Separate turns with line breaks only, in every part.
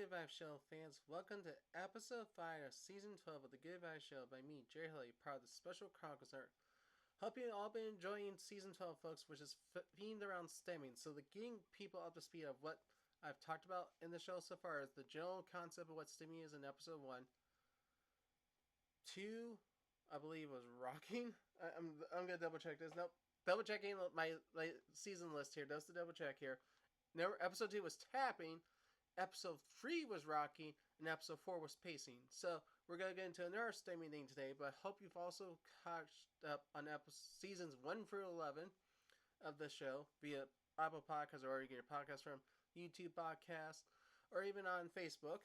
Good Vibes Show fans? Welcome to episode 5 of season 12 of the Good Vibes Show by me, Jerry Haley, part of the Special Chronicles Art. Hope you all been enjoying season 12, folks, which is themed around stemming. So, the getting people up to speed of what I've talked about in the show so far is the general concept of what stemming is in episode 1. 2, I believe, was rocking. I'm gonna double check this. Nope. Double checking my season list here. That's the double check here. Episode 2 was tapping. Episode 3 was rocking, and episode 4 was pacing. So we're going to get into another stemming thing today, but I hope you've also caught up on seasons 1 through 11 of the show, via Apple Podcasts or wherever you get your podcast from, YouTube Podcast, or even on Facebook,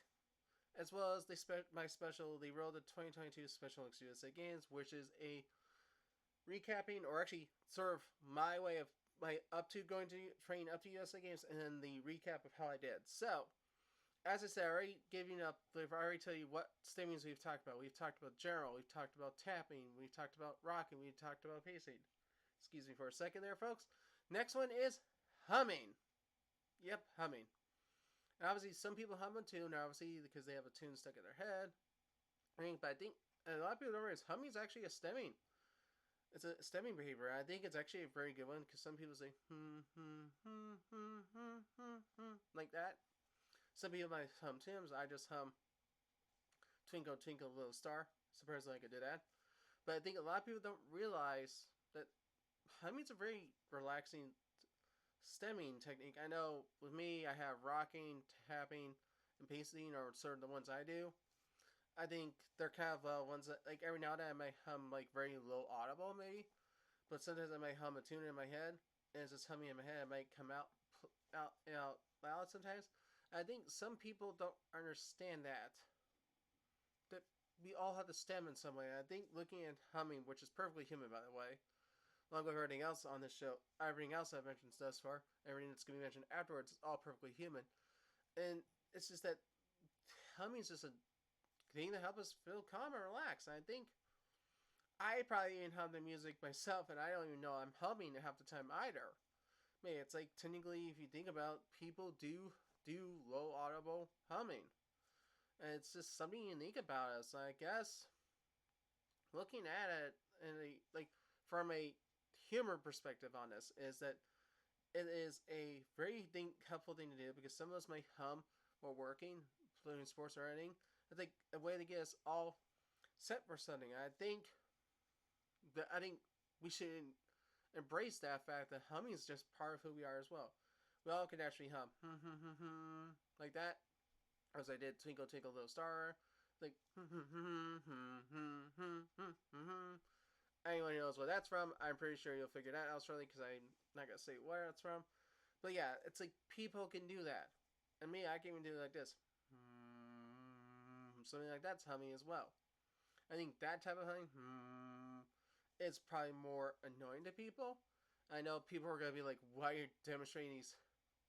as well as my special, the Road to 2022 Special Olympics USA Games, which is a recapping, or actually sort of my way of my up to going to train up to USA Games, and then the recap of how I did. So, as I said, I've already tell you what stemmings we've talked about. We've talked about general, we've talked about tapping, we've talked about rocking, we've talked about pacing. Excuse me for a second there, folks. Next one is humming. Yep, humming. And obviously, some people hum a tune, obviously, because they have a tune stuck in their head. But I think a lot of people don't realize humming is actually a stemming. It's a stemming behavior. I think it's actually a very good one because some people say like that. Some people might hum tunes. I just hum Twinkle Twinkle Little Star. Surprisingly, I could do that. But I think a lot of people don't realize that humming's a very relaxing stemming technique. I know with me, I have rocking, tapping, and pacing are sort of the ones I do. I think they're kind of ones that, like, every now and then I might hum, like, very low audible, maybe. But sometimes I might hum a tune in my head, and it's just humming in my head. It might come out loud sometimes. I think some people don't understand that we all have to stem in some way. I think looking at humming, which is perfectly human, by the way, along with everything else on this show, everything else I've mentioned thus far, everything that's going to be mentioned afterwards, is all perfectly human. And it's just that humming is just a thing to help us feel calm and relax. And I think I probably even hum the music myself, and I don't even know I'm humming half the time either. Man, it's like, technically, if you think about it, people do low audible humming. And it's just something unique about us. I guess looking at it from a humor perspective on this is that it is a very helpful thing to do, because some of us might hum while working, playing sports or anything. I think a way to get us all set for something. I think we should embrace that fact that humming is just part of who we are as well. We all can actually hum like that, as I did Twinkle Twinkle Little Star, like anyone who knows where that's from, I'm pretty sure you'll figure that out shortly, because I'm not gonna say where it's from. But yeah, it's like people can do that, and me, I can even do it like this, something like that's humming as well. I think that type of humming is probably more annoying to people. I know people are gonna be like, "Why are you demonstrating these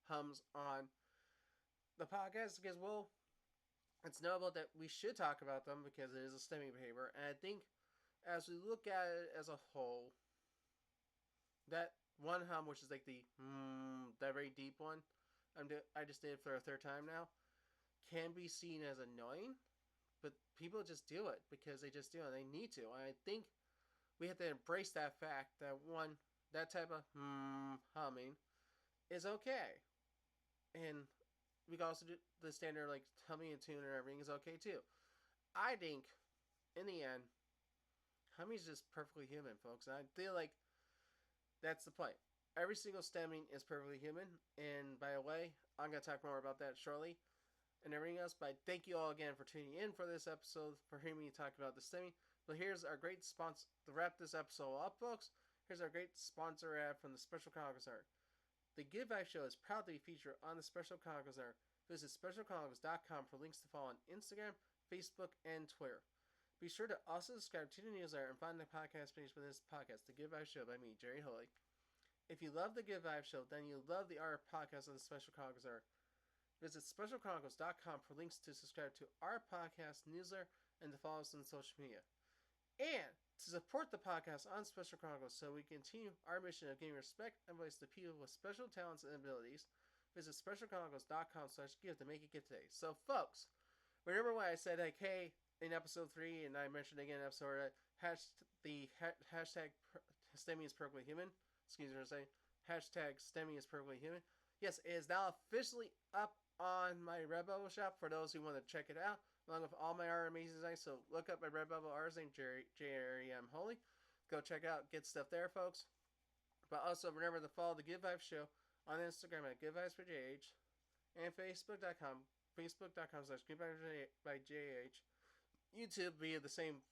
hums on the podcast?" Because, well, it's notable that we should talk about them because it is a stemming behavior. And I think as we look at it as a whole, that one hum, which is like that very deep one, I just did it for a third time now, can be seen as annoying. But people just do it because they just do it. They need to. And I think we have to embrace that fact that that type of humming is okay. And we can also do the standard, like, humming and tune and everything is okay too. I think, in the end, humming is just perfectly human, folks. And I feel like that's the point. Every single stemming is perfectly human. And by the way, I'm going to talk more about that shortly and everything else. But thank you all again for tuning in for this episode, for hearing me talk about the stemming. But here's our great sponsor to wrap this episode up, folks. Here's our great sponsor ad from the Special Chronicles Art. The Give Back Show is proud to be featured on the Special Chronicles Art. Visit specialchronicles.com for links to follow on Instagram, Facebook, and Twitter. Be sure to also subscribe to the newsletter and find the podcast page for this podcast, The Give Back Show by me, Jerry Holy. If you love The Give Back Show, then you love the art podcast on the Special Chronicles Art. Visit specialchronicles.com for links to subscribe to our podcast newsletter and to follow us on social media. And to support the podcast on Special Chronicles so we continue our mission of giving respect and voice to people with special talents and abilities, visit specialchronicles.com/give to make it get today. So, folks, remember when I said, like, hey, in episode 3, and I mentioned again in episode the hashtag STEMI is perfectly human. Excuse me for saying. Hashtag STEMI is perfectly human. Yes, it is now officially up on my Redbubble shop for those who want to check it out, along with all my art amazing designs. So look up my Redbubble artist name, Jerry Holy. Go check out, get stuff there, folks. But also remember to follow the Good Vibes Show on Instagram at Good Vibes for JH and Facebook.com/Good Vibes by JH. YouTube via the same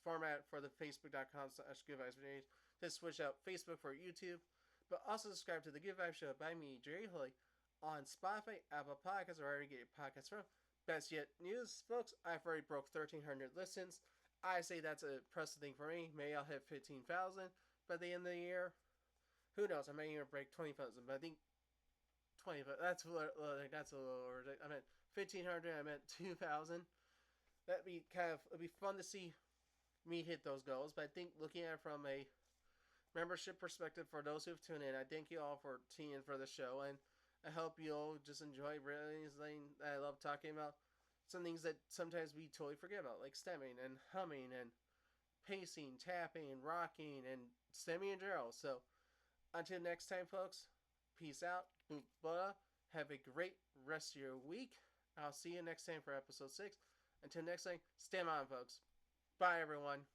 format for the Facebook.com/Good Vibes for JH. Just switch out Facebook for YouTube. But also subscribe to the Good Vibes Show by me, Jerry Holy, on Spotify, Apple Podcasts, or wherever you get your podcasts from. Best yet news, folks, I've already broke 1,300 listens. I say that's a impressive thing for me. Maybe I'll hit 15,000 by the end of the year. Who knows? I may even break 20,000, but I think 20. That's a little over. I meant 1,500. I meant 2,000. That'd be it'd be fun to see me hit those goals. But I think looking at it from a membership perspective, for those who've tuned in, I thank you all for tuning in for the show, and I hope you'll just enjoy realizing that I love talking about some things that sometimes we totally forget about, like stemming and humming and pacing, tapping, rocking, and stemming in general. So until next time, folks, peace out. Boop, blah. Have a great rest of your week. I'll see you next time for episode 6. Until next time, stem on, folks. Bye, everyone.